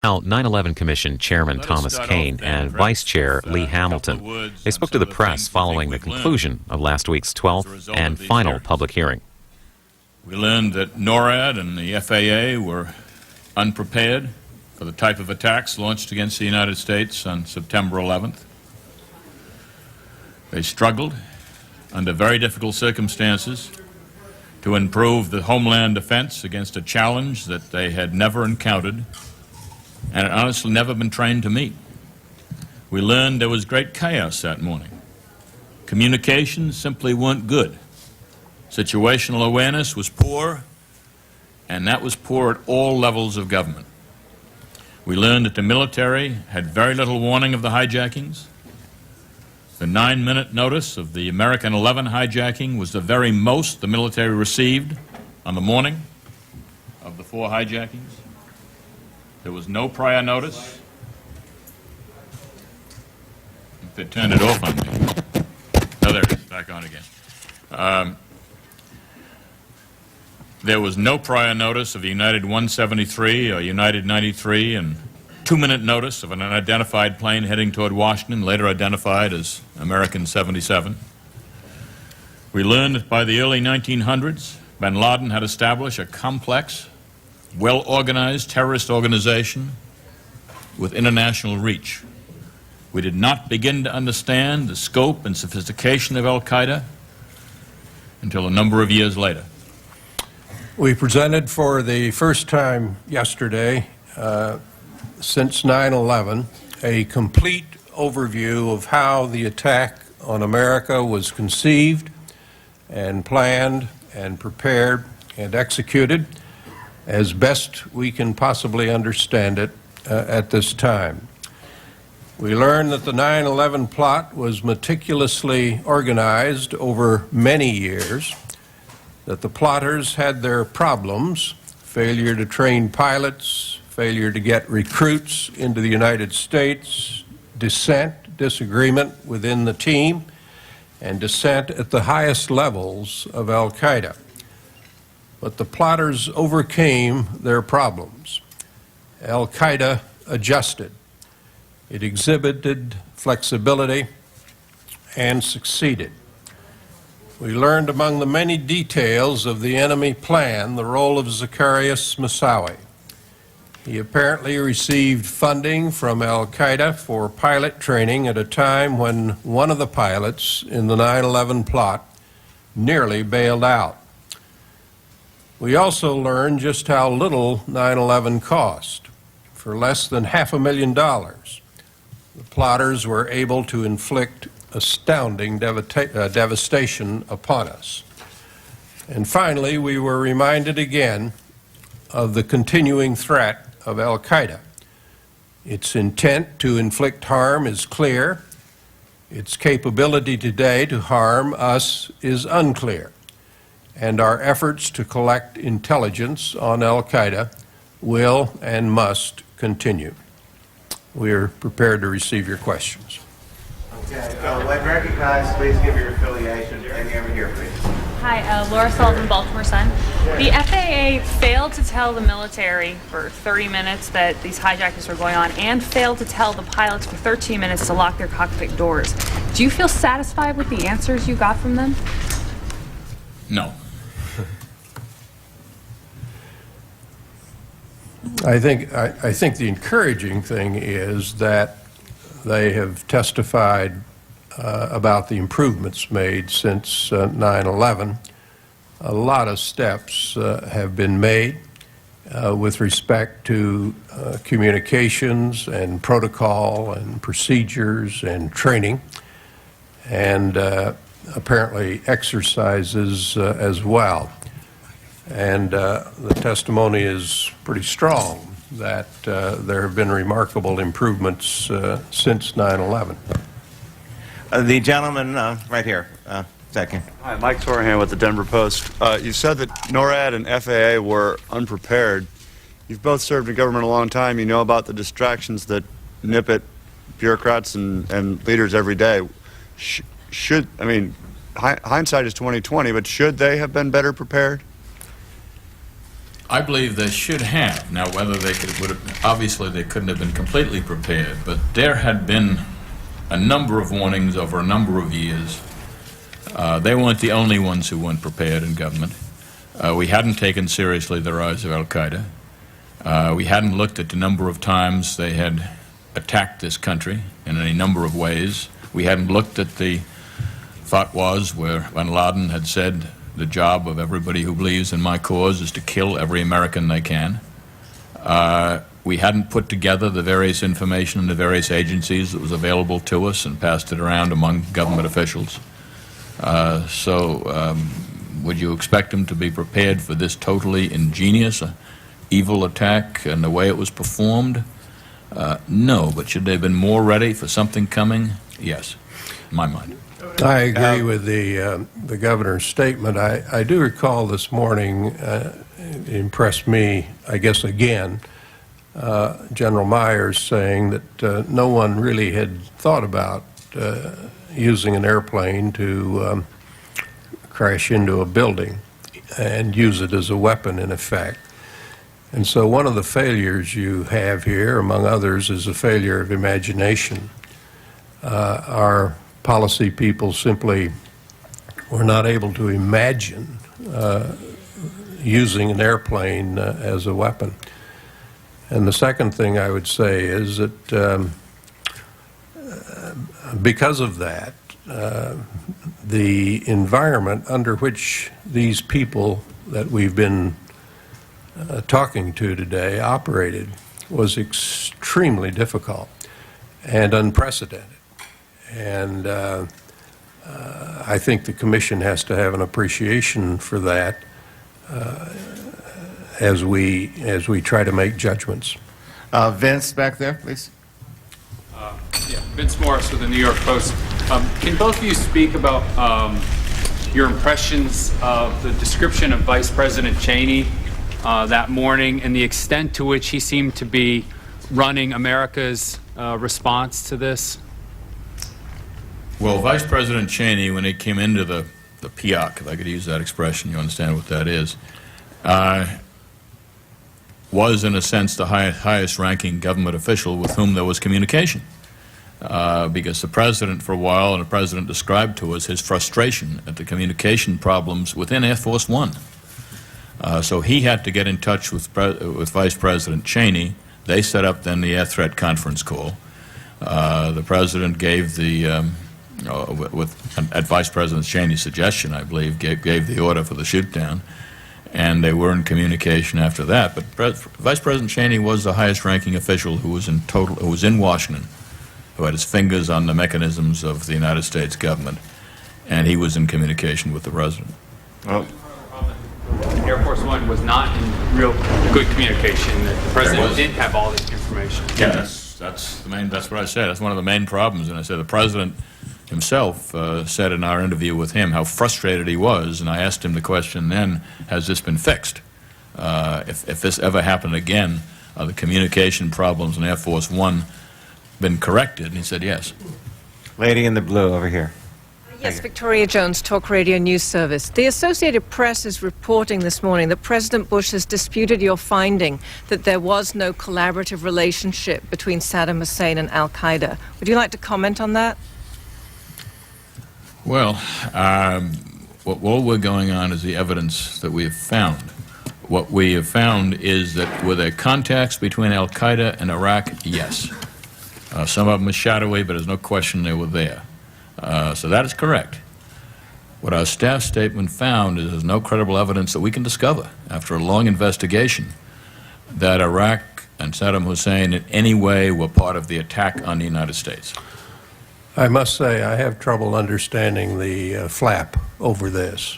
Now, 9/11 Commission Chairman Thomas Kean and Vice Chair Lee Hamilton, they spoke to the press following the conclusion of last week's 12th and final public hearing. We learned that NORAD and the FAA were unprepared for the type of attacks launched against the United States on September 11th. They struggled under very difficult circumstances to improve the homeland defense against a challenge that they had never encountered and had honestly never been trained to meet. We learned there was great chaos that morning. Communications simply weren't good. Situational awareness was poor, and that was poor at all levels of government. We learned that the military had very little warning of the hijackings. The 9-minute notice of the American 11 hijacking was the very most the military received on the morning of the 4 hijackings. There was no prior notice. They turned it off on me. Oh, there it is, back on again. There was no prior notice of the United 173 or United 93, and 2-minute notice of an unidentified plane heading toward Washington, later identified as American 77. We learned that by the early 1900s, bin Laden had established a complex, well-organized terrorist organization with international reach. We did not begin to understand the scope and sophistication of Al-Qaeda until a number of years later. We presented for the first time yesterday, since 9/11, a complete overview of how the attack on America was conceived and planned and prepared and executed as best we can possibly understand it at this time. We learned that the 9/11 plot was meticulously organized over many years, that the plotters had their problems: failure to train pilots, failure to get recruits into the United States, dissent, disagreement within the team, and dissent at the highest levels of Al-Qaeda. But the plotters overcame their problems. Al-Qaeda adjusted. It exhibited flexibility and succeeded. We learned among the many details of the enemy plan the role of Zacarias Moussaoui. He apparently received funding from Al-Qaeda for pilot training at a time when one of the pilots in the 9/11 plot nearly bailed out. We also learned just how little 9/11 cost. For less than $500,000, the plotters were able to inflict astounding devastation upon us. And finally, we were reminded again of the continuing threat of Al-Qaeda. Its intent to inflict harm is clear. Its capability today to harm us is unclear. And our efforts to collect intelligence on Al-Qaeda will and must continue. We are prepared to receive your questions. Okay, when recognized, please give your affiliation. And over here, please. Hi, Laura Sullivan, Baltimore Sun. The FAA failed to tell the military for 30 minutes that these hijackings were going on, and failed to tell the pilots for 13 minutes to lock their cockpit doors. Do you feel satisfied with the answers you got from them? No. I think the encouraging thing is that they have testified about the improvements made since 9/11. A lot of steps have been made with respect to communications and protocol and procedures and training, and apparently exercises as well. And the testimony is pretty strong that there have been remarkable improvements since 9/11. The gentleman right here, second. Hi, Mike Torahan with the Denver Post. You said that NORAD and FAA were unprepared. You've both served in government a long time. You know about the distractions that nip at bureaucrats and leaders every day. Hindsight is 20/20, but should they have been better prepared? I believe they should have. Now, whether they obviously they couldn't have been completely prepared, but there had been a number of warnings over a number of years. They weren't the only ones who weren't prepared in government. We hadn't taken seriously the rise of Al-Qaeda. We hadn't looked at the number of times they had attacked this country in any number of ways. We hadn't looked at the fatwas where bin Laden had said the job of everybody who believes in my cause is to kill every American they can. We hadn't put together the various information in the various agencies that was available to us and passed it around among government officials. Would you expect them to be prepared for this totally ingenious, evil attack and the way it was performed? No, but should they have been more ready for something coming? Yes, in my mind. I agree with the governor's statement. I do recall this morning, it impressed me, I guess again, General Myers saying that no one really had thought about using an airplane to crash into a building and use it as a weapon, in effect. And so one of the failures you have here, among others, is a failure of imagination. Our policy people simply were not able to imagine using an airplane as a weapon. And the second thing I would say is that because of that, the environment under which these people that we've been talking to today operated was extremely difficult and unprecedented. And I think the Commission has to have an appreciation for that as we try to make judgments. Vince, back there, please. Yeah, Vince Morris with the New York Post. Can both of you speak about your impressions of the description of Vice President Cheney that morning and the extent to which he seemed to be running America's response to this? Well, Vice President Cheney, when he came into the PIAC, if I could use that expression, you understand what that is, was in a sense the highest ranking government official with whom there was communication. Because the President for a while, and the President described to us his frustration at the communication problems within Air Force One. So he had to get in touch with Vice President Cheney. They set up then the Air Threat Conference call. The President gave the, at Vice President Cheney's suggestion, I believe, gave the order for the shoot-down, and they were in communication after that. But Vice President Cheney was the highest-ranking official who was in Washington, who had his fingers on the mechanisms of the United States government, and he was in communication with the President. Oh. Air Force One was not in real good communication. That the President didn't have all this information. Yeah, that's what I said. That's one of the main problems. And I said the President himself said in our interview with him how frustrated he was, and I asked him the question then, has this been fixed? If this ever happened again, are the communication problems in Air Force One been corrected? And he said yes. Lady in the blue over here. Yes, Victoria Jones, Talk Radio News Service. The Associated Press is reporting this morning that President Bush has disputed your finding that there was no collaborative relationship between Saddam Hussein and Al-Qaeda. Would you like to comment on that? Well, all we're going on is the evidence that we have found. What we have found is that were there contacts between Al-Qaeda and Iraq? Yes. Some of them are shadowy, but there's no question they were there. So that is correct. What our staff statement found is there's no credible evidence that we can discover after a long investigation that Iraq and Saddam Hussein in any way were part of the attack on the United States. I must say I have trouble understanding the flap over this.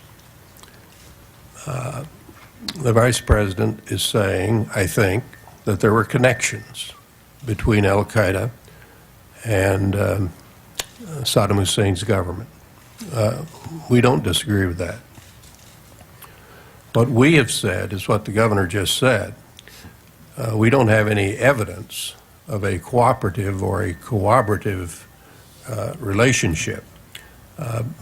The Vice President is saying, I think, that there were connections between Al-Qaeda and Saddam Hussein's government. We don't disagree with that. What we have said is what the governor just said. We don't have any evidence of a cooperative or a corroborative relationship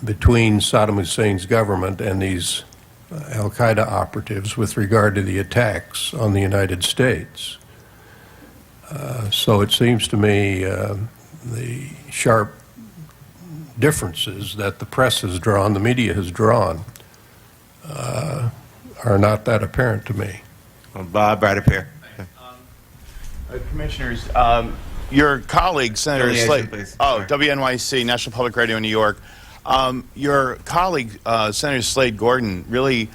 between Saddam Hussein's government and these al-Qaeda operatives with regard to the attacks on the United States. So it seems to me the sharp differences that the press has drawn, the media has drawn, are not that apparent to me. Well, Bob, right up here. Commissioners, your colleague, Senator Affiliation, Slade. please. Oh, Sorry. WNYC, National Public Radio in New York. Your colleague, Senator Slade Gordon, really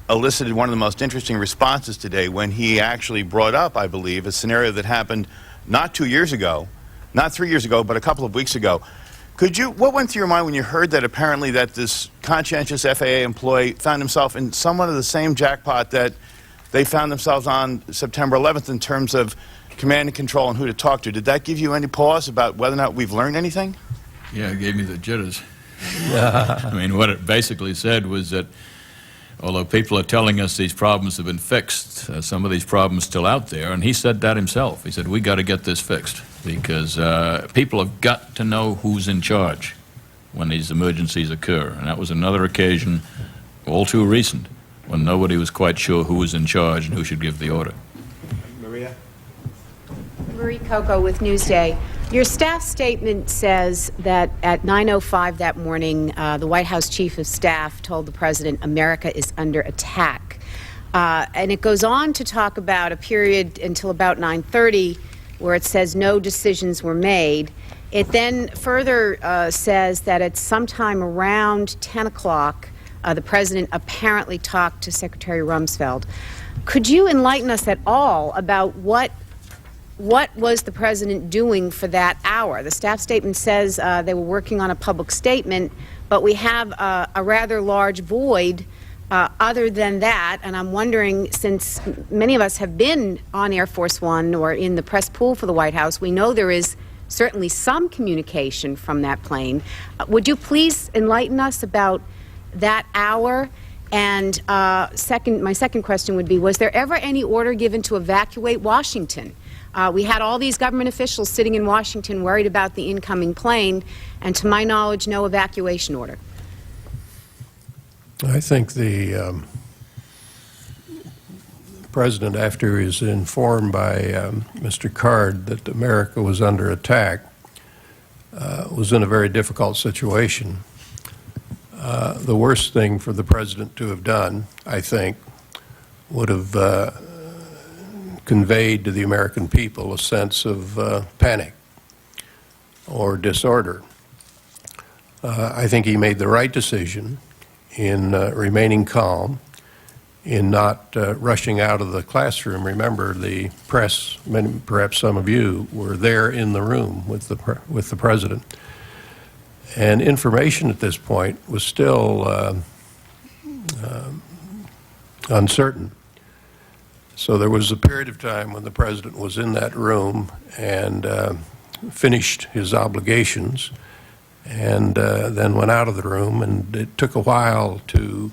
elicited one of the most interesting responses today when he actually brought up, I believe, a scenario that happened not 2 years ago, not 3 years ago, but a couple of weeks ago. What went through your mind when you heard that apparently that this conscientious FAA employee found himself in somewhat of the same jackpot that they found themselves on September 11th in terms of command and control and who to talk to? Did that give you any pause about whether or not we've learned anything? Yeah, it gave me the jitters. I mean, what it basically said was that although people are telling us these problems have been fixed, some of these problems still out there, and he said that himself. He said, we got to get this fixed because people have got to know who's in charge when these emergencies occur. And that was another occasion, all too recent, when nobody was quite sure who was in charge and who should give the order. Maria? Marie Coco with Newsday. Your staff statement says that at 9:05 that morning, the White House Chief of Staff told the President America is under attack. And it goes on to talk about a period until about 9:30 where it says no decisions were made. It then further says that at sometime around 10 o'clock, the President apparently talked to Secretary Rumsfeld. Could you enlighten us at all about what was the President doing for that hour? The staff statement says they were working on a public statement, but we have a rather large void other than that, and I'm wondering, since many of us have been on Air Force One or in the press pool for the White House, we know there is certainly some communication from that plane. Would you please enlighten us about that hour? And my second question would be, was there ever any order given to evacuate Washington? We had all these government officials sitting in Washington worried about the incoming plane, and to my knowledge, no evacuation order. I think the President, after he was informed by Mr. Card that America was under attack, was in a very difficult situation. The worst thing for the President to have done, I think, would have conveyed to the American people a sense of panic or disorder. I think he made the right decision in remaining calm, in not rushing out of the classroom. Remember, the press, perhaps some of you, were there in the room with the President. And information at this point was still uncertain. So there was a period of time when the President was in that room and finished his obligations and then went out of the room, and it took a while to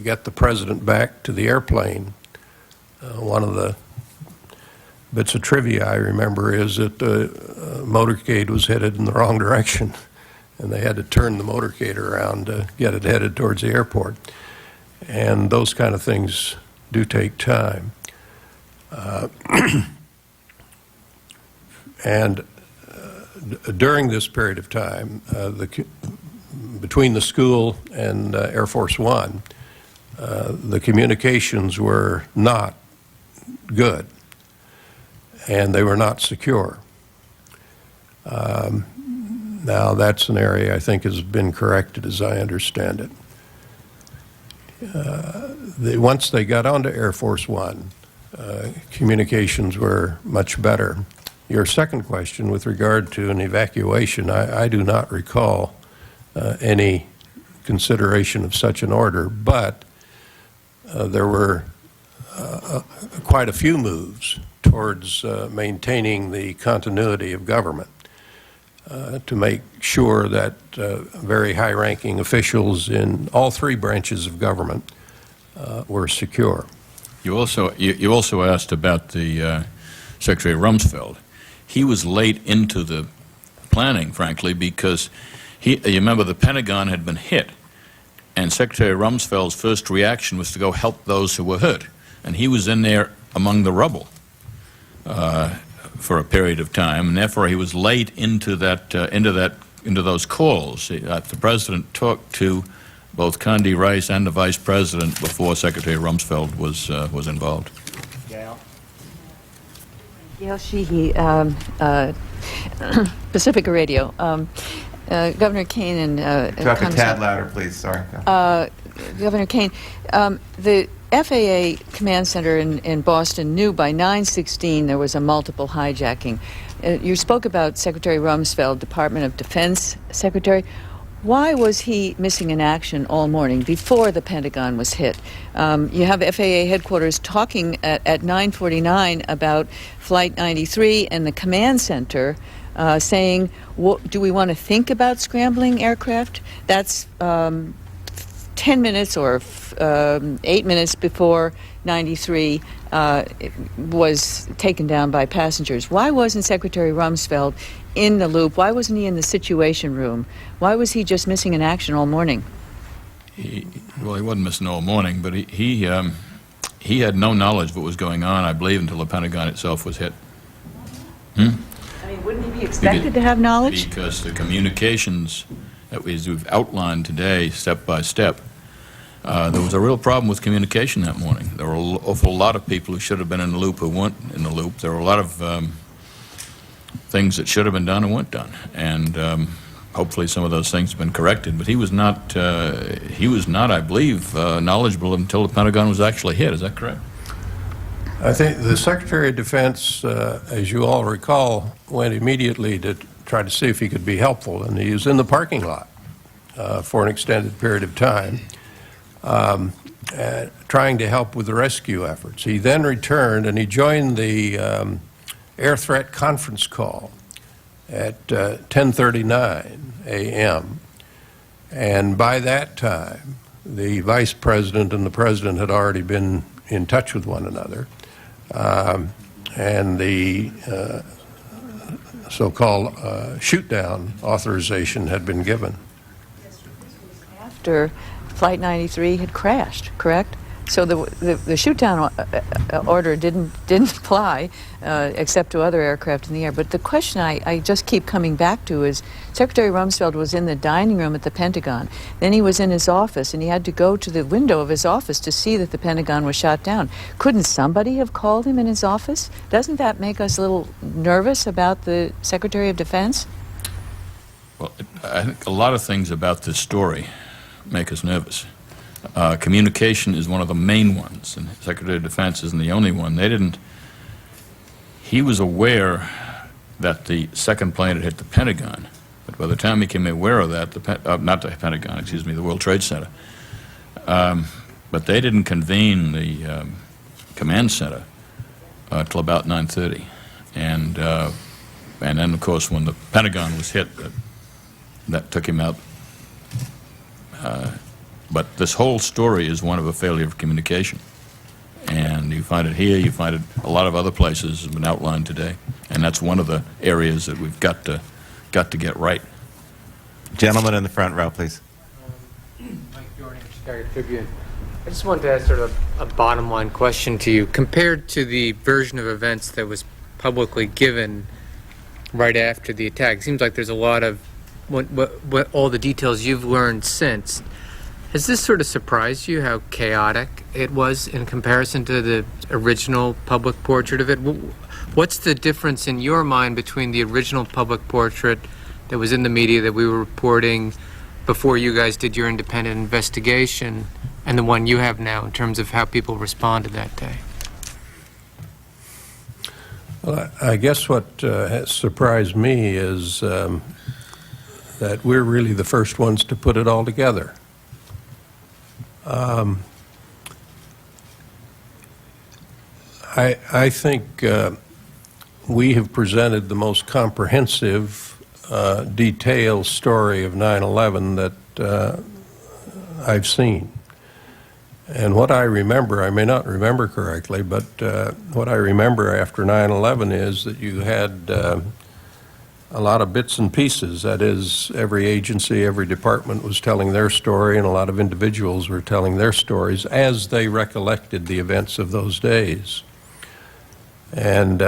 get the President back to the airplane. One of the bits of trivia I remember is that the motorcade was headed in the wrong direction, and they had to turn the motorcade around to get it headed towards the airport. And those kind of things do take time. During this period of time, between the school and Air Force One, the communications were not good, and they were not secure. Now, that's an area I think has been corrected, as I understand it. Once they got onto Air Force One, communications were much better. Your second question with regard to an evacuation, I do not recall any consideration of such an order, but there were quite a few moves towards maintaining the continuity of government to make sure that very high-ranking officials in all three branches of government were secure. You also asked about the Secretary Rumsfeld. He was late into the planning, frankly, because you remember the Pentagon had been hit, And Secretary Rumsfeld's first reaction was to go help those who were hurt. And he was in there among the rubble for a period of time, and therefore he was late into those calls. The President talked to both Condi Rice and the Vice President before Secretary Rumsfeld was involved. Gail Sheehy, Pacifica Radio. Governor Kean and talk a tad louder, please. Sorry. Governor Kean, the FAA Command Center in Boston knew by 9/16 there was a multiple hijacking. You spoke about Secretary Rumsfeld, Department of Defense Secretary. Why was he missing in action all morning before the Pentagon was hit? You have FAA headquarters talking at 9:49 about Flight 93 and the command center saying, do we want to think about scrambling aircraft? That's 10 minutes or 8 minutes before 93 was taken down by passengers. Why wasn't Secretary Rumsfeld in the loop? Why wasn't he in the Situation Room? Why was he just missing in action all morning? Well, he wasn't missing all morning, but he had no knowledge of what was going on, I believe, until the Pentagon itself was hit. I mean, wouldn't he be expected to have knowledge? Because the communications that we've outlined today, step by step, there was a real problem with communication that morning. There were an awful lot of people who should have been in the loop who weren't in the loop. There were a lot of things that should have been done and weren't done. And hopefully some of those things have been corrected. But he was not, I believe, knowledgeable until the Pentagon was actually hit. Is that correct? I think the Secretary of Defense, as you all recall, went immediately to try to see if he could be helpful, and he was in the parking lot for an extended period of time, trying to help with the rescue efforts. He then returned and he joined the air threat conference call at 10:39 a.m. And by that time, the Vice President and the President had already been in touch with one another, and the so-called shoot-down authorization had been given. After Flight 93 had crashed, correct? So the shoot-down order didn't apply except to other aircraft in the air. But the question I just keep coming back to is Secretary Rumsfeld was in the dining room at the Pentagon. Then he was in his office, and he had to go to the window of his office to see that the Pentagon was shot down. Couldn't somebody have called him in his office? Doesn't that make us a little nervous about the Secretary of Defense? Well, I think a lot of things about this story make us nervous. Communication is one of the main ones, and Secretary of Defense isn't the only one. He was aware that the second plane had hit the Pentagon, but by the time he became aware of that, not the Pentagon, excuse me, the World Trade Center, but they didn't convene the command center till about 9:30, and then of course when the Pentagon was hit, that took him out. But this whole story is one of a failure of communication. And you find it here, you find it a lot of other places, has been outlined today. And that's one of the areas that we've got to get right. Gentleman in the front row, please. Mike Jordan, Chicago Tribune. I just wanted to ask sort of a bottom line question to you. Compared to the version of events that was publicly given right after the attack, it seems like there's a lot of what all the details you've learned since. Has this sort of surprised you how chaotic it was in comparison to the original public portrait of it? What's the difference in your mind between the original public portrait that was in the media that we were reporting before you guys did your independent investigation and the one you have now in terms of how people responded that day? Well, I guess what has surprised me is that we're really the first ones to put it all together. I think we have presented the most comprehensive, detailed story of 9/11 that I've seen. And what I remember, I may not remember correctly, but what I remember after 9/11 is that you had a lot of bits and pieces. That is, every agency, every department was telling their story, and a lot of individuals were telling their stories as they recollected the events of those days. And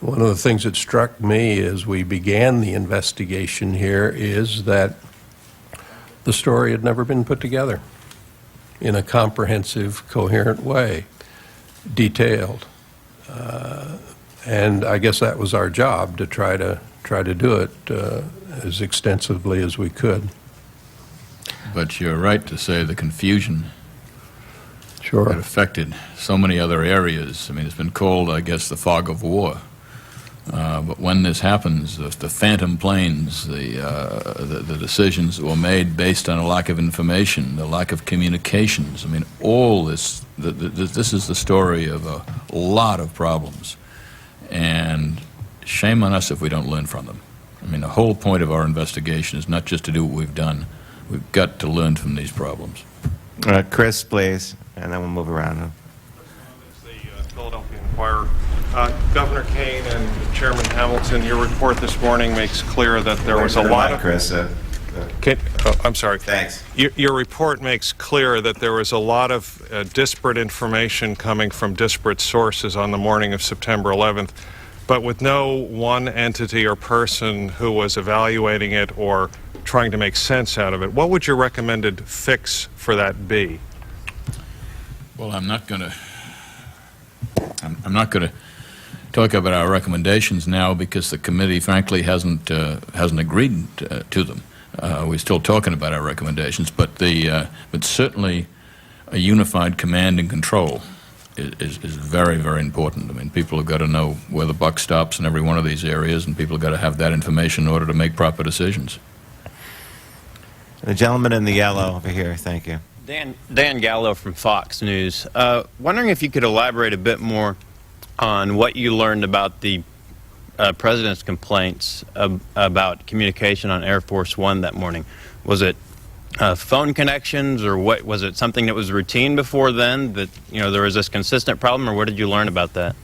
one of the things that struck me as we began the investigation here is that the story had never been put together in a comprehensive, coherent way, detailed. And I guess that was our job, to try to do it as extensively as we could. But you're right to say the confusion Sure. that affected so many other areas. I mean, it's been called, I guess, the fog of war. But when this happens, the phantom planes, the decisions that were made based on a lack of information, the lack of communications, I mean, all this, this is the story of a lot of problems. And shame on us if we don't learn from them. I mean, the whole point of our investigation is not just to do what we've done. We've got to learn from these problems. Chris, please, and then we'll move around. The Philadelphia Inquirer. Governor Kean and Chairman Hamilton, your report this morning makes clear that there was a lot of... Chris. I'm sorry. Thanks. Your report makes clear that there was a lot of disparate information coming from disparate sources on the morning of September 11th, but with no one entity or person who was evaluating it or trying to make sense out of it. What would your recommended fix for that be? Well, I'm not going to talk about our recommendations now because the committee, frankly, hasn't agreed to them. We're still talking about our recommendations, but certainly a unified command and control is very, very important. I mean, people have got to know where the buck stops in every one of these areas, and people have got to have that information in order to make proper decisions. The gentleman in the yellow over here, thank you. Dan Gallo from Fox News. Wondering if you could elaborate a bit more on what you learned about the President's complaints about communication on Air Force One that morning. Was it phone connections, or what was it? Something that was routine before then, that there was this consistent problem, or what did you learn about that?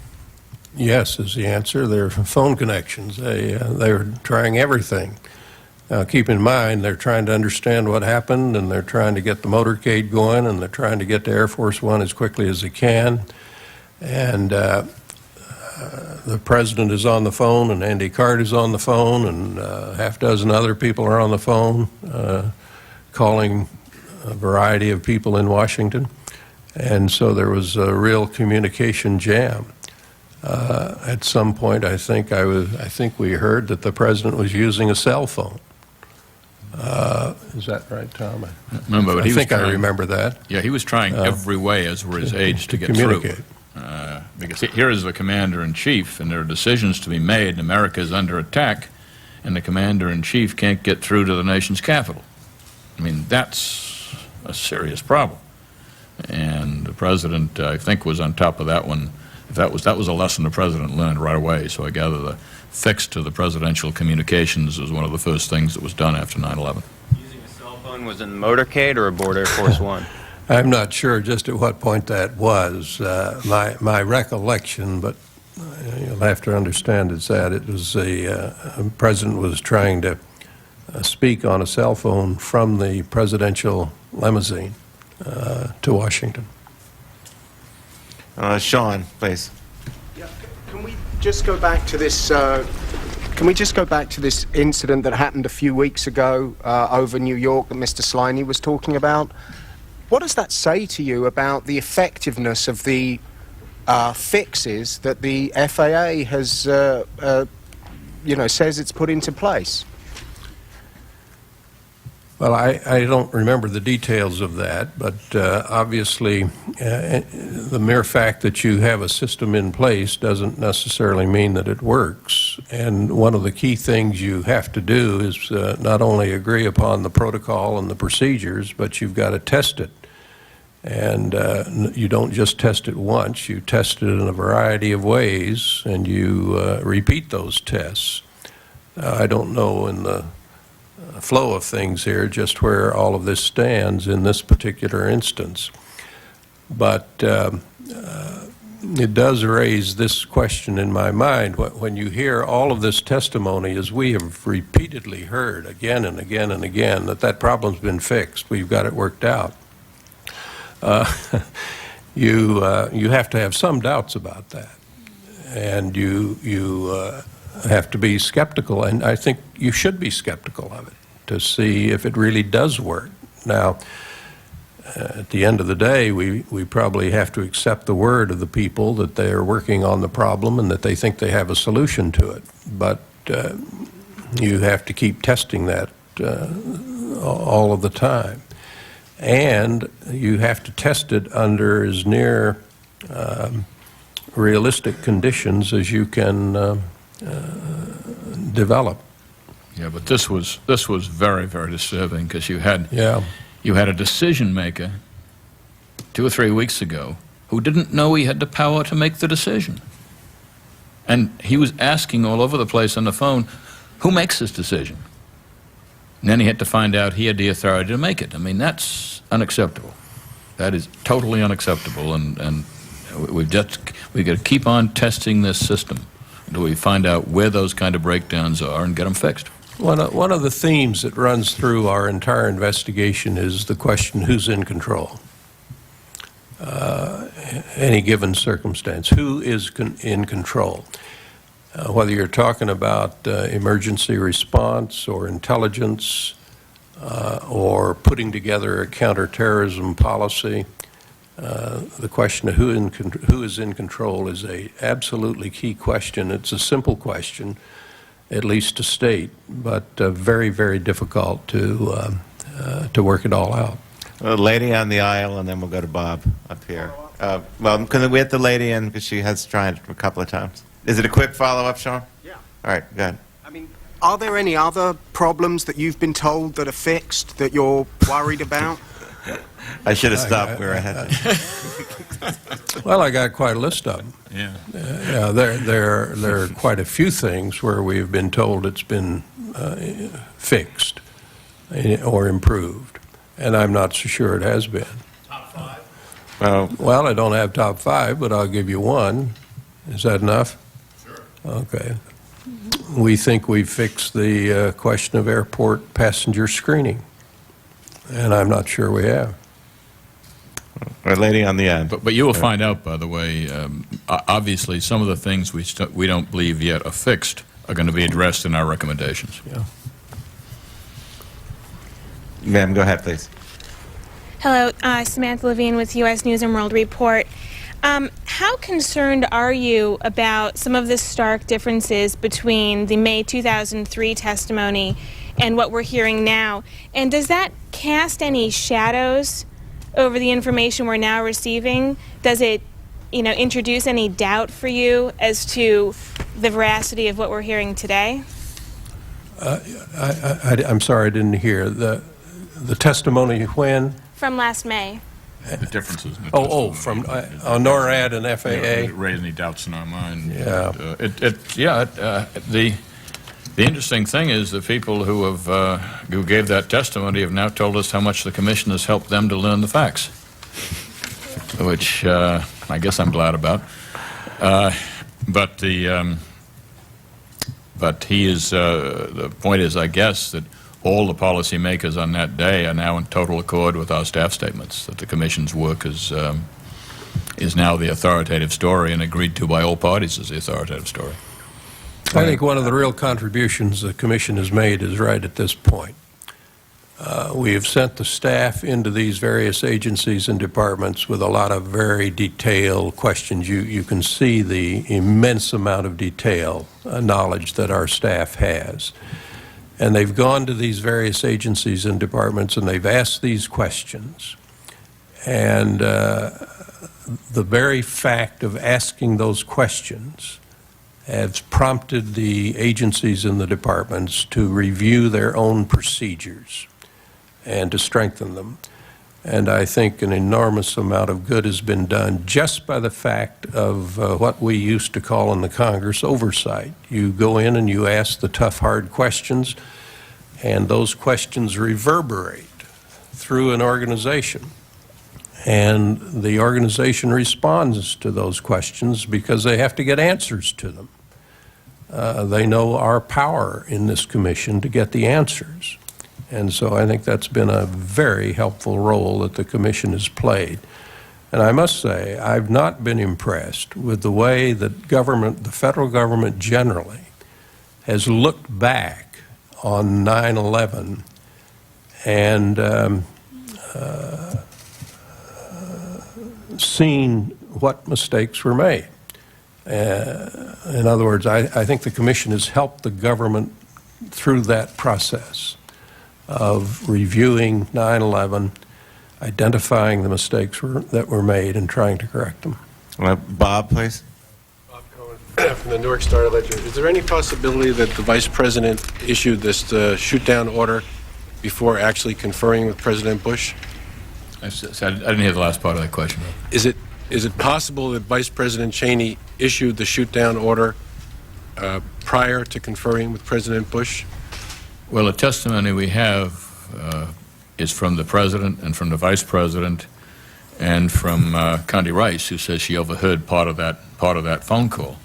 Yes is the answer. They're phone connections. They were trying everything. Keep in mind, they're trying to understand what happened, and they're trying to get the motorcade going, and they're trying to get to Air Force One as quickly as they can. And the president is on the phone, and Andy Card is on the phone, and a half dozen other people are on the phone, calling a variety of people in Washington. And so there was a real communication jam. At some point, I think we heard that the president was using a cell phone. Is that right, Tom? Remember, but I think I remember that. Yeah, he was trying every way, as were his aides, to get communicate. Through. Because here is the commander-in-chief, and there are decisions to be made, and America is under attack, and the commander-in-chief can't get through to the nation's capital. I mean, that's a serious problem. And the president, I think, was on top of that one. That was a lesson the president learned right away, so I gather the fix to the presidential communications was one of the first things that was done after 9/11. Using a cell phone was in the motorcade or aboard Air Force One? I'm not sure just at what point that was. My recollection, but you'll have to understand, is that it was the president was trying to speak on a cell phone from the presidential limousine to Washington. Sean, please. Yeah, can we just go back to this? Can we just go back to this incident that happened a few weeks ago over New York that Mr. Sliney was talking about? What does that say to you about the effectiveness of the fixes that the FAA has, says it's put into place? Well, I don't remember the details of that, but obviously the mere fact that you have a system in place doesn't necessarily mean that it works. And one of the key things you have to do is not only agree upon the protocol and the procedures, but you've got to test it. And you don't just test it once, you test it in a variety of ways, and you repeat those tests. I don't know in the flow of things here just where all of this stands in this particular instance. But it does raise this question in my mind. When you hear all of this testimony, as we have repeatedly heard again and again and again, that problem's been fixed, we've got it worked out, you have to have some doubts about that. And you have to be skeptical, and I think you should be skeptical of it to see if it really does work. Now, at the end of the day, we probably have to accept the word of the people that they are working on the problem and that they think they have a solution to it. But you have to keep testing that all of the time. And you have to test it under as near realistic conditions as you can develop. Yeah, but this was very, very disturbing, because you had a decision maker 2 or 3 weeks ago who didn't know he had the power to make the decision. And he was asking all over the place on the phone, who makes this decision? And then he had to find out he had the authority to make it. I mean, that's unacceptable. That is totally unacceptable, and we've got to keep on testing this system until we find out where those kind of breakdowns are and get them fixed. One of the themes that runs through our entire investigation is the question, who's in control? Any given circumstance, who is in control? Whether you're talking about emergency response or intelligence or putting together a counterterrorism policy, the question of who is in control is a absolutely key question. It's a simple question, at least to state, but very, very difficult to work it all out. Well, lady on the aisle, and then we'll go to Bob up here. Well, can we get the lady in, because she has tried a couple of times. Is it a quick follow-up, Sean? Yeah. All right, go ahead. I mean, are there any other problems that you've been told that are fixed that you're worried about? I should have stopped where I had to. Well, I got quite a list of them. Yeah. There are quite a few things where we've been told it's been fixed or improved, and I'm not so sure it has been. Top 5? Well, I don't have top 5, but I'll give you one. Is that enough? Sure. Okay. We think we've fixed the question of airport passenger screening, and I'm not sure we have. Our lady on the end. But you will find out, by the way, obviously some of the things we don't believe yet are fixed are going to be addressed in our recommendations. Yeah. Ma'am, go ahead, please. Hello, Samantha Levine with U.S. News and World Report. How concerned are you about some of the stark differences between the May 2003 testimony and what we're hearing now? And does that cast any shadows over the information we're now receiving? Does it, introduce any doubt for you as to the veracity of what we're hearing today? I'm sorry, I didn't hear. The testimony when? From last May. The differences. In the from NORAD and FAA. It raised any doubts in our mind. Yeah. The interesting thing is the people who gave that testimony have now told us how much the Commission has helped them to learn the facts, which I guess I'm glad about. But the point is, I guess, that all the policymakers on that day are now in total accord with our staff statements, that the Commission's work is now the authoritative story and agreed to by all parties as the authoritative story. I think one of the real contributions the Commission has made is right at this point. We have sent the staff into these various agencies and departments with a lot of very detailed questions. You can see the immense amount of detail, knowledge that our staff has. And they've gone to these various agencies and departments and they've asked these questions. And the very fact of asking those questions has prompted the agencies and the departments to review their own procedures and to strengthen them. And I think an enormous amount of good has been done just by the fact of what we used to call in the Congress oversight. You go in and you ask the tough, hard questions, and those questions reverberate through an organization. And the organization responds to those questions because they have to get answers to them. They know our power in this commission to get the answers. And so I think that's been a very helpful role that the commission has played. And I must say, I've not been impressed with the way that government, the federal government generally, has looked back on 9/11 and seen what mistakes were made. In other words, I think the commission has helped the government through that process of reviewing 9/11, identifying the mistakes that were made and trying to correct them. Bob, please. Bob Cohen from the Newark Star-Ledger. Is there any possibility that the Vice President issued this shoot-down order before actually conferring with President Bush? I didn't hear the last part of that question. Is it possible that Vice President Cheney issued the shoot-down order prior to conferring with President Bush? Well, the testimony we have is from the President and from the Vice President and from Condi Rice, who says she overheard part of that phone call.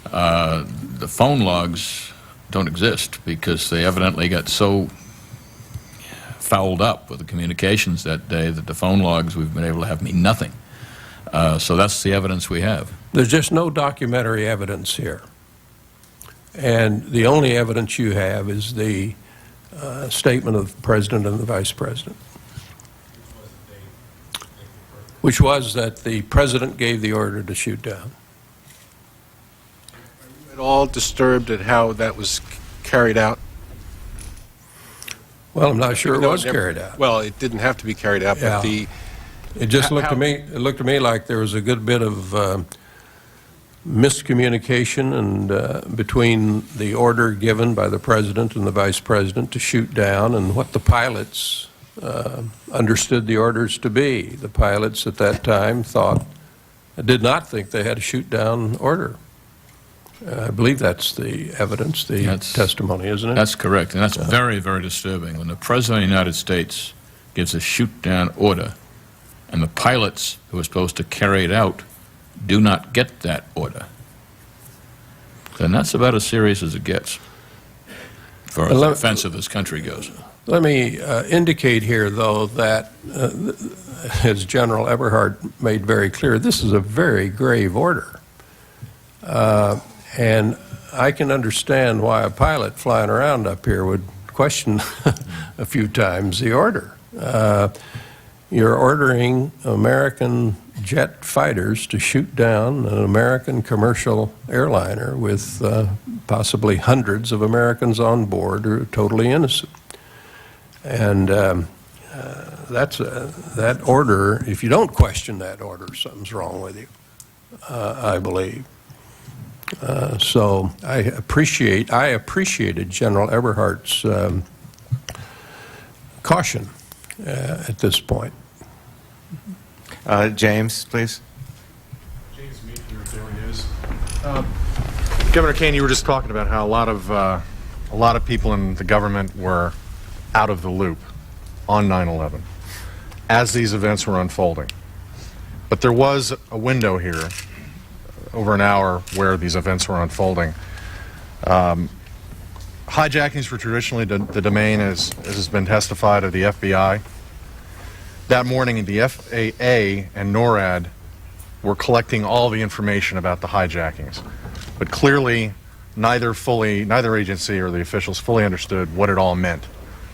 The phone logs don't exist because they evidently got so fouled up with the communications that day that the phone logs we've been able to have mean nothing. So that's the evidence we have. There's just no documentary evidence here. And the only evidence you have is the statement of the President and the Vice President, which was that the President gave the order to shoot down. Are you at all disturbed at how that was carried out? Well, I'm not sure it was carried out. Well, it didn't have to be carried out, Yeah. but It just looked to me. It looked to me like there was a good bit of miscommunication and between the order given by the President and the Vice President to shoot down and what the pilots understood the orders to be. The pilots at that time did not think they had a shoot down order. I believe that's the evidence, the testimony, isn't it? That's correct, and that's very, very disturbing. When the President of the United States gives a shoot-down order and the pilots who are supposed to carry it out do not get that order, then that's about as serious as it gets as far as the defense of this country goes. Let me indicate here, though, that as General Eberhart made very clear, this is a very grave order. And I can understand why a pilot flying around up here would question a few times the order. You're ordering American jet fighters to shoot down an American commercial airliner with possibly hundreds of Americans on board who are totally innocent. And that order, if you don't question that order, something's wrong with you, I believe. So I appreciated General Eberhart's caution at this point. James, please. James Mead here with Daily News. Governor Kean, you were just talking about how a lot of people in the government were out of the loop on 9/11 as these events were unfolding. But there was a window here, over an hour, where these events were unfolding. Hijackings were traditionally the domain, as has been testified, of the FBI. That morning, the FAA and NORAD were collecting all the information about the hijackings. But clearly, neither agency or the officials fully understood what it all meant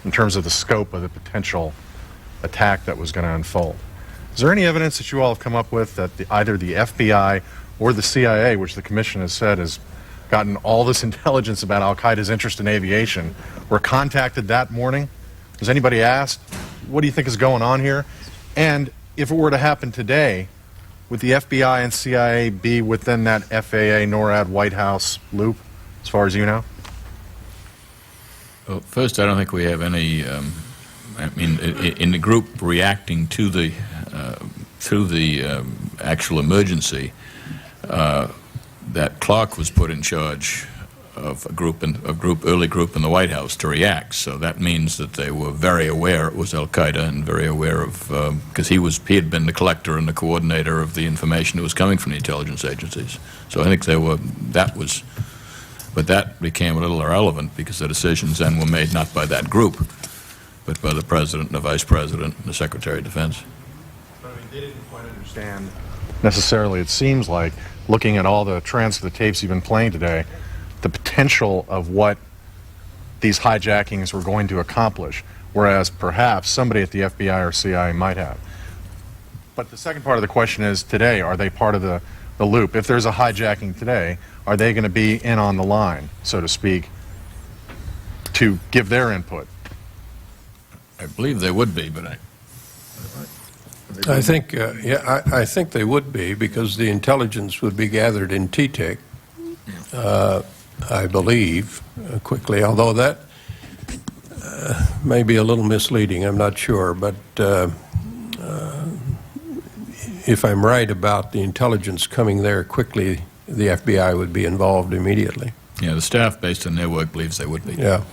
in terms of the scope of the potential attack that was going to unfold. Is there any evidence that you all have come up with that either the FBI or the CIA, which the Commission has said has gotten all this intelligence about al-Qaeda's interest in aviation, were contacted that morning? Has anybody asked, what do you think is going on here? And if it were to happen today, would the FBI and CIA be within that FAA, NORAD, White House loop, as far as you know? Well, first, I don't think we have any, in the group reacting to the, through the actual emergency, that Clark was put in charge of early group in the White House to react. So that means that they were very aware it was Al Qaeda and very aware of, because he had been the collector and the coordinator of the information that was coming from the intelligence agencies. So I think but that became a little irrelevant because the decisions then were made not by that group, but by the President and the Vice President and the Secretary of Defense. But I mean, they didn't quite understand necessarily, it seems like, looking at all the tapes you've been playing today, the potential of what these hijackings were going to accomplish, whereas perhaps somebody at the FBI or CIA might have. But the second part of the question is, today, are they part of the loop? If there's a hijacking today, are they going to be in on the line, so to speak, to give their input? I believe they would be, but I think, I think they would be, because the intelligence would be gathered in TTIC, I believe, quickly, although that may be a little misleading, I'm not sure, but if I'm right about the intelligence coming there quickly, the FBI would be involved immediately. Yeah, the staff, based on their work, believes they would be. Yeah.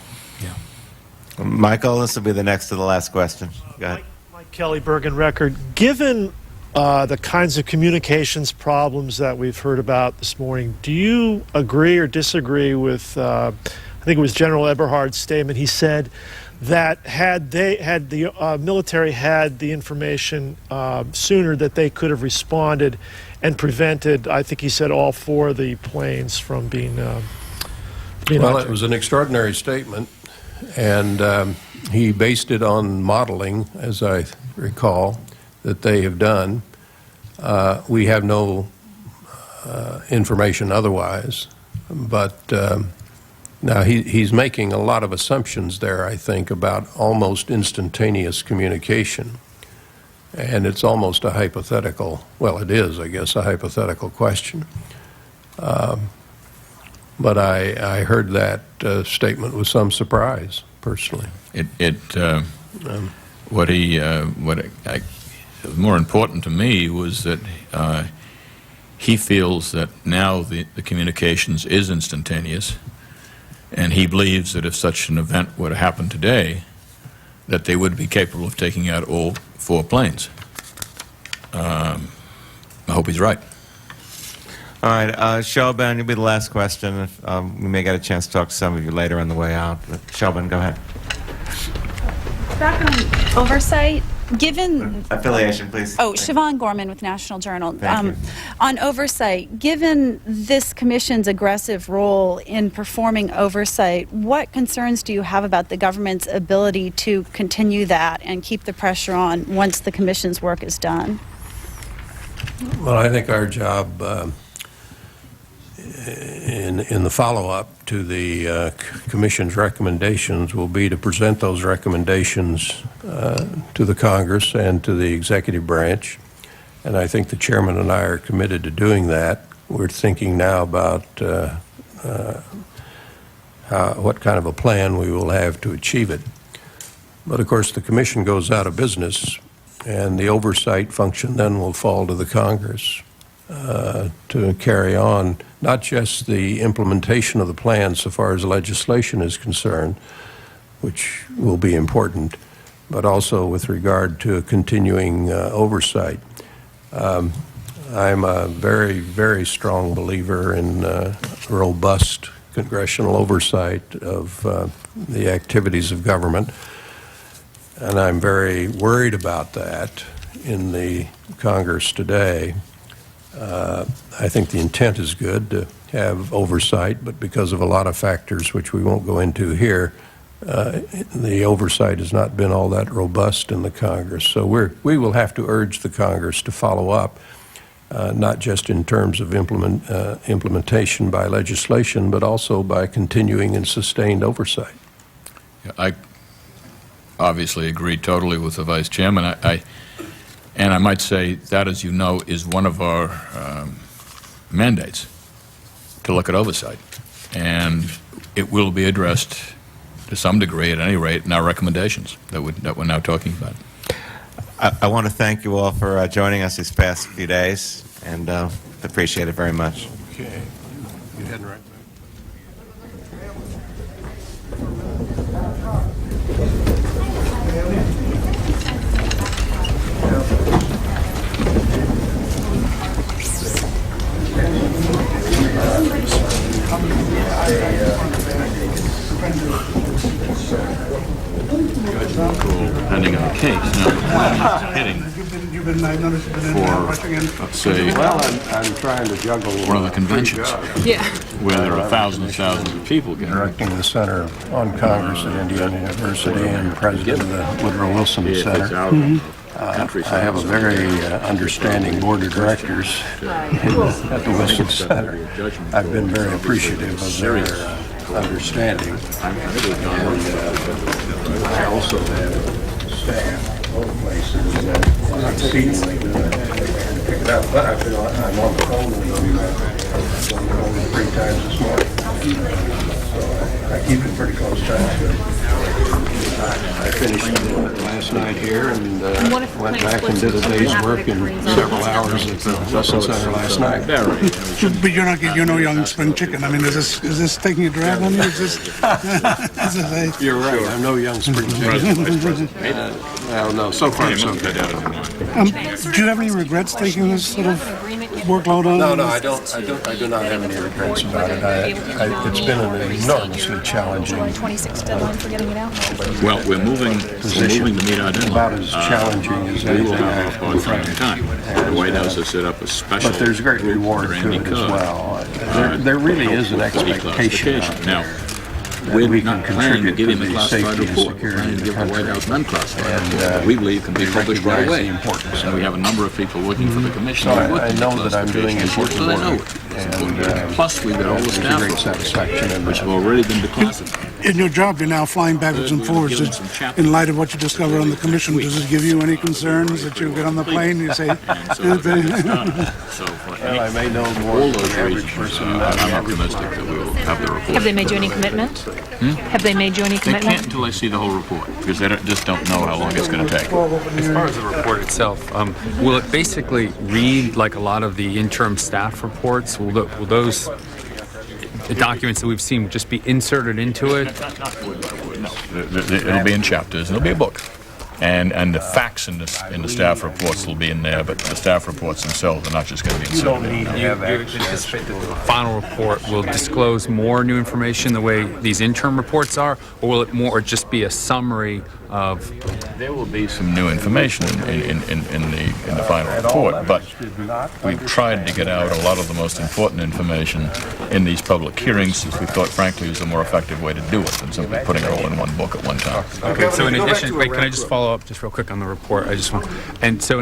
Michael, this will be the next to the last question. Go ahead. Mike Kelly, Bergen Record. Given the kinds of communications problems that we've heard about this morning, do you agree or disagree with, I think it was General Eberhard's statement? He said that had the military had the information sooner, that they could have responded and prevented, I think he said, all 4 of the planes from being Well, hijacked. it was an extraordinary statement, and he based it on modeling, as I recall, that they have done. We have no information otherwise, but now he's making a lot of assumptions there, I think, about almost instantaneous communication. And it's almost a hypothetical, well, it is, I guess, a hypothetical question. But I heard that statement with some surprise, personally. What more important to me was that he feels that now the communications is instantaneous, and he believes that if such an event were to happen today, that they would be capable of taking out all 4 planes. I hope he's right. All right, Shelban, you'll be the last question. We may get a chance to talk to some of you later on the way out. But Shelban, go ahead. Back on oversight, given... Affiliation, please. Oh, Siobhan Gorman with National Journal. Thank you. On oversight, given this commission's aggressive role in performing oversight, what concerns do you have about the government's ability to continue that and keep the pressure on once the commission's work is done? Well, I think our job in the follow-up to the Commission's recommendations will be to present those recommendations to the Congress and to the executive branch. And I think the chairman and I are committed to doing that. We're thinking now about what kind of a plan we will have to achieve it. But of course, the Commission goes out of business, and the oversight function then will fall to the Congress to carry on not just the implementation of the plan so far as legislation is concerned, which will be important, but also with regard to continuing oversight. I'm a very, very strong believer in robust congressional oversight of the activities of government, and I'm very worried about that in the Congress today. I think the intent is good to have oversight, but because of a lot of factors which we won't go into here, the oversight has not been all that robust in the Congress. So we will have to urge the Congress to follow up, not just in terms of implementation by legislation, but also by continuing and sustained oversight. Yeah, I obviously agree totally with the Vice Chairman. And I might say that, as you know, is one of our mandates, to look at oversight. And it will be addressed to some degree, at any rate, in our recommendations that we're now talking about. I want to thank you all for joining us these past few days, and appreciate it very much. Okay. You're heading right back. Depending on the case. Now, heading for, let's say, I'm trying to juggle one of the conventions Yeah. where there are thousands and thousands of people gathered. directing the Center on Congress at Indiana University and president of the Woodrow Wilson Center. I have a very understanding board of directors at the Wilson Center. I've been very appreciative of their understanding. And I also have staff, both places, that exceedingly good and pick it up. But I'm on the phone with them. I've been over 3 times this morning. So I keep in pretty close touch with them. I finished last night here and went back and did a day's work in several hours at the Wilson Center last night. But you're no young spring chicken. I mean, is this taking a drag on you? Is this You're right. I'm no young spring chicken. Well, no, so far so good. do you have any regrets taking this sort of workload on? No, I don't. I do not have any regrets about it. It's been an enormously challenging. 26 deadline for getting it out. Well, we're moving to meet our deadline. About as challenging as we will anything have I've our part time. The White House has set up a special. But there's great reward to it as well. There really is an expectation now. We're not planning to give him a classified report. We're planning to give the White House an unclassified report. We believe can be published right away. And we have a number of people working for the commission. So I know that I'm doing important work. Plus, we've got all the staff great satisfaction which have already been declassified. In your job, you're now flying backwards and forwards. In light of what you discovered on the commission, does it give you any concerns that you get on the plane and you say... Well, I may know more all than those the average reasons, person. I'm optimistic that we will have the report. Have they made you any commitment? Have they made you any They commitment? can't until they see the whole report, because they just don't know how long it's going to take. As far as the report itself, will it basically read like a lot of the interim staff reports? Will those the documents that we've seen just be inserted into it? No, it'll be in chapters. It'll be a book. And the facts in the staff reports will be in there, but the staff reports themselves are not just going to be inserted. Do you anticipate that the final report will disclose more new information the way these interim reports are, or will it more just be a summary of? There will be some new information in the final report, but we've tried to get out a lot of the most important information in these public hearings, since we thought, frankly, it was a more effective way to do it than simply putting it all in one book at one time. Okay, so in addition, wait, can I just follow up just real quick on the report? I just want, and so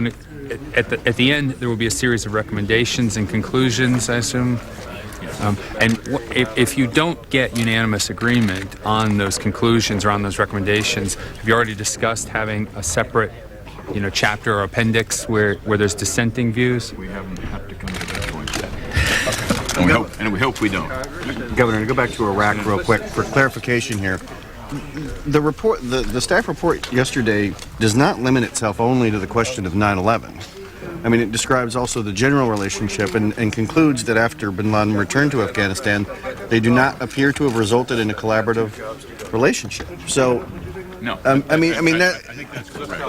at the end there will be a series of recommendations and conclusions, I assume. And if you don't get unanimous agreement on those conclusions or on those recommendations, have you already discussed having a separate, chapter or appendix where there's dissenting views? We haven't had to come to that point yet. And we hope we don't. Governor, to go back to Iraq real quick for clarification here. The report, the staff report yesterday does not limit itself only to the question of 9/11. I mean, it describes also the general relationship and concludes that after bin Laden returned to Afghanistan, they do not appear to have resulted in a collaborative relationship. So, no. I mean that. I think that's correct.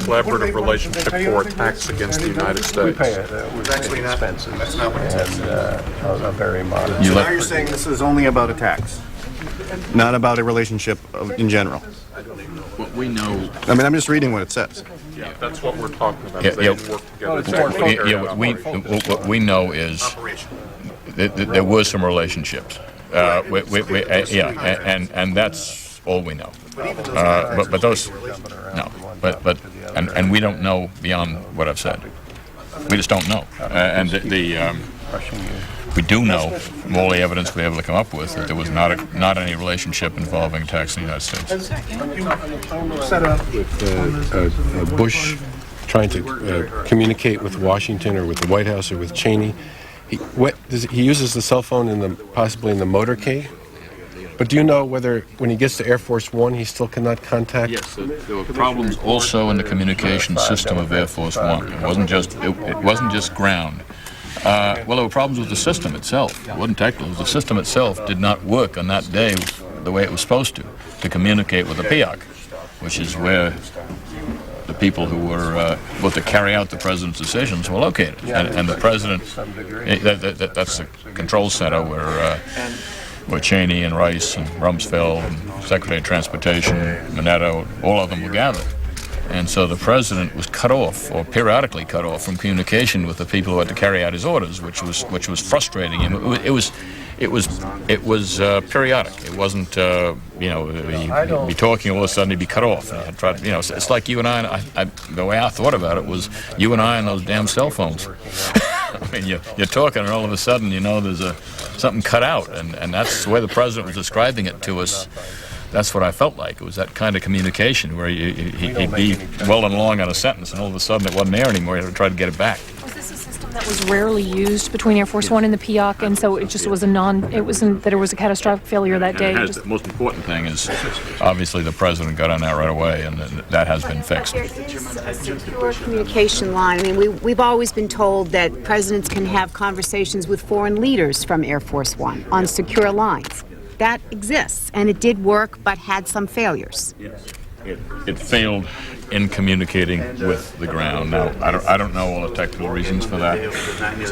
Collaborative relationship for attacks against the United States. We pay expenses. That's not what it says. And a very modest. So now you're saying this is only about attacks, not about a relationship in general. What we know. I mean, I'm just reading what it says. Yeah, that's what we're talking about. What we know is that there were some relationships. And that's all we know. But those, no. And we don't know beyond what I've said. We just don't know. We do know from all the evidence we were able to come up with that there was not any relationship involving attacks in the United States. With Bush trying to communicate with Washington or with the White House or with Cheney, he uses the cell phone possibly in the motorcade. But do you know whether when he gets to Air Force One, he still cannot contact? Yes, there were problems also in the communication system of Air Force One. It wasn't just ground. Well, there were problems with the system itself. It wasn't technical. The system itself did not work on that day the way it was supposed to communicate with the PIOC, which is where the people who were able to carry out the president's decisions were located. And the president, that's the control center where where Cheney and Rice and Rumsfeld and Secretary of Transportation, Minetto, all of them were gathered. And so the president was cut off, or periodically cut off, from communication with the people who had to carry out his orders, which was frustrating him. It was periodic. It wasn't he'd be talking, all of a sudden he'd be cut off. And he'd try to, it's like you and I. The way I thought about it was you and I and those damn cell phones. I mean, you're talking, and all of a sudden, there's something cut out, and that's the way the president was describing it to us. That's what I felt like. It was that kind of communication where he'd be well and long on a sentence, and all of a sudden it wasn't there anymore. He had to try to get it back. Was this a system that was rarely used between Air Force One and the PIOC, and so it just was it wasn't that it was a catastrophic failure that day? The most important thing is, obviously, the president got on that right away, and that has been fixed. There is a secure communication line. I mean, we've always been told that presidents can have conversations with foreign leaders from Air Force One on secure lines. That exists, and it did work, but had some failures. It failed in communicating with the ground. Now, I don't know all the technical reasons for that. Was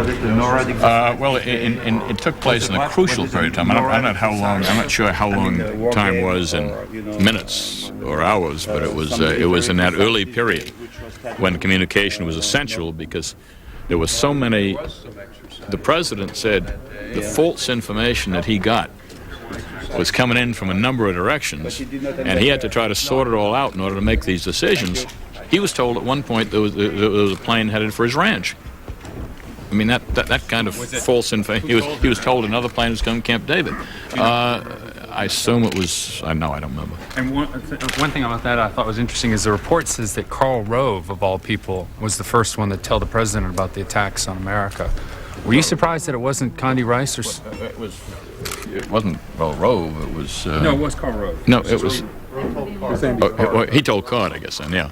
it the NORAD? Well, it took place in a crucial period of time. I'm not sure how long time was in minutes or hours, but it was in that early period when communication was essential, because there was so many. The president said the false information that he got was coming in from a number of directions, and he had to try to sort it all out in order to make these decisions. He was told at one point there was a plane headed for his ranch. I mean, that kind of false information. He was told another plane was coming to Camp David. I assume it was. I don't remember. And one thing about that I thought was interesting is the report says that Karl Rove, of all people, was the first one to tell the president about the attacks on America. Were you surprised that it wasn't Condi Rice? It wasn't Rove. It was. No, it was Karl Rove. No, it was. He told Card, I guess, then. Yeah.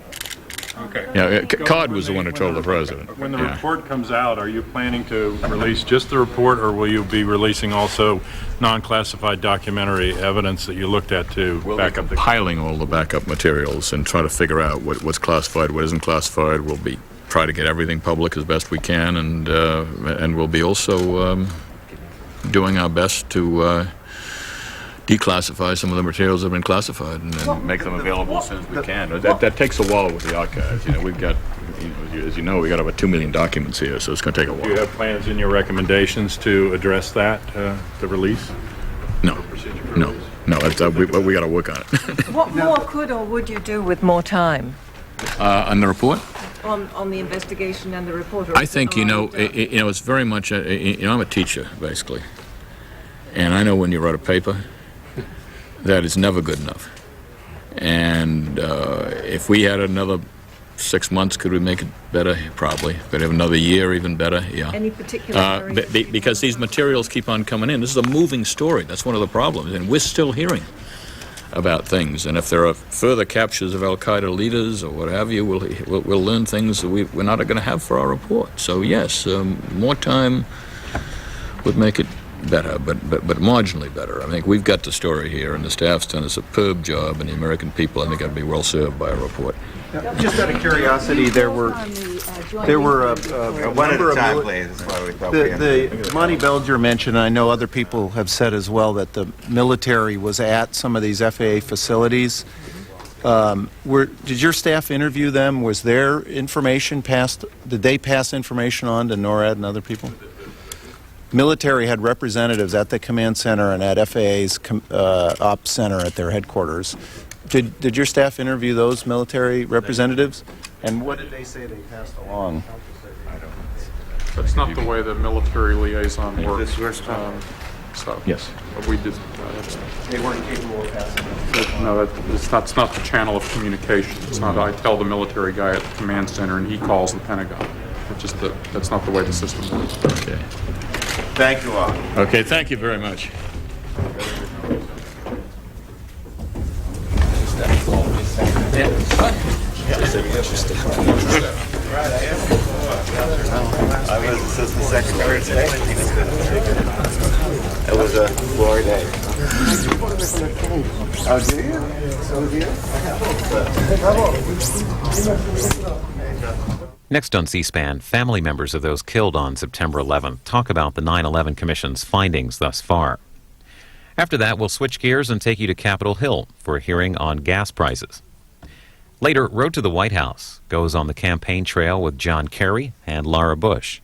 Okay. Yeah, Card was the one who told the president. When the report comes out, are you planning to release just the report, or will you be releasing also non-classified documentary evidence that you looked at to back up the... Piling all the backup materials and try to figure out what's classified, what isn't classified. We'll be try to get everything public as best we can, and we'll be also doing our best to declassicify some of the materials that have been classified and make them available as soon as we can. That takes a while with the archives. We've got, as you know, we've got about 2 million documents here, so it's going to take a while. Do you have plans in your recommendations to address that, the release? No. We got to work on it. What more could or would you do with more time? On the report? On the investigation and the report? I think, it's very much, I'm a teacher, basically. And I know when you write a paper, that is never good enough. And if we had another 6 months, could we make it better? Probably. Could we have another year, even better? Yeah. Any particular because these materials keep on coming in. This is a moving story. That's one of the problems. And we're still hearing about things. And if there are further captures of al-Qaeda leaders or what have you, we'll learn things that we're not going to have for our report. So, yes, more time would make it better, but marginally better. I think we've got the story here, and the staff's done a superb job, and the American people, I think, ought to be well served by a report. Just out of curiosity, there were a number of the Monty Belger mentioned, and I know other people have said as well, that the military was at some of these FAA facilities. Did your staff interview them? Was their information passed? Did they pass information on to NORAD and other people? Military had representatives at the command center and at FAA's ops center at their headquarters. Did your staff interview those military representatives? And what did they say they passed along? That's not the way the military liaison works. Yes. We did. They weren't capable of passing. No, that's not the channel of communication. It's not. I tell the military guy at the command center, and he calls the Pentagon. That's not the way the system works. Okay. Thank you all. Okay, thank you very much. I was assistant secretary today. It was a glory day. Oh, do you? So do you? Next on C-SPAN, family members of those killed on September 11th talk about the 9/11 Commission's findings thus far. After that, we'll switch gears and take you to Capitol Hill for a hearing on gas prices. Later, Road to the White House goes on the campaign trail with John Kerry and Laura Bush.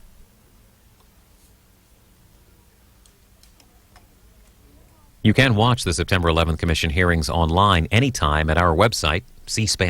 You can watch the September 11th Commission hearings online anytime at our website, C-SPAN.